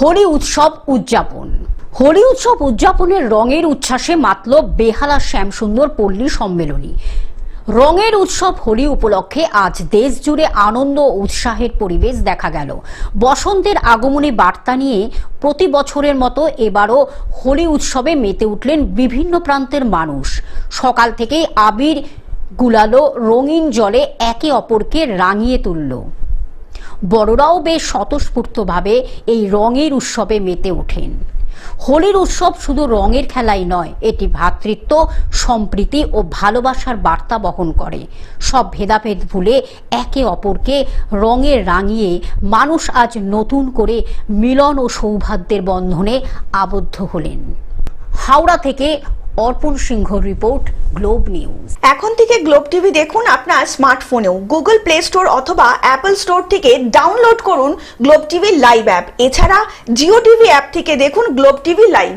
হোলি উৎসব উদযাপন। হোলি উৎসব উদযাপনের রঙের উচ্ছ্বাসে মাতল বেহালা শ্যামসুন্দর পল্লী সম্মেলনী। রঙের উৎসব হোলি উপলক্ষে আজ দেশ জুড়ে আনন্দ ও উৎসাহের পরিবেশ দেখা গেল। বসন্তের আগমনী বার্তা নিয়ে প্রতি বছরের মতো এবারও হোলি উৎসবে মেতে উঠলেন বিভিন্ন প্রান্তের মানুষ। সকাল থেকেই আবির গুলালো রঙিন জলে একে অপরকে রাঙিয়ে তুলল। বড়রাও বেশ স্বতঃস্ফূর্তভাবে এই রঙের উৎসবে মেতে ওঠেন। হোলির উৎসব শুধু রঙের খেলাই নয়, এটি ভ্রাতৃত্ব, সম্প্রীতি ও ভালোবাসার বার্তা বহন করে। সব ভেদাভেদ ভুলে একে অপরকে রঙে রাঙিয়ে মানুষ আজ নতুন করে মিলন ও সৌহার্দ্যের বন্ধনে আবদ্ধ হলেন। হাওড়া থেকে অর্পণ সিংহর রিপোর্ট, গ্লোব নিউজ। এখন থেকে গ্লোব টিভি দেখুন আপনার স্মার্টফোনেও। গুগল প্লে স্টোর অথবা অ্যাপল স্টোর থেকে ডাউনলোড করুন গ্লোব টিভি লাইভ অ্যাপ। এছাড়া জিও টিভি অ্যাপ থেকে দেখুন গ্লোব টিভি লাইভ।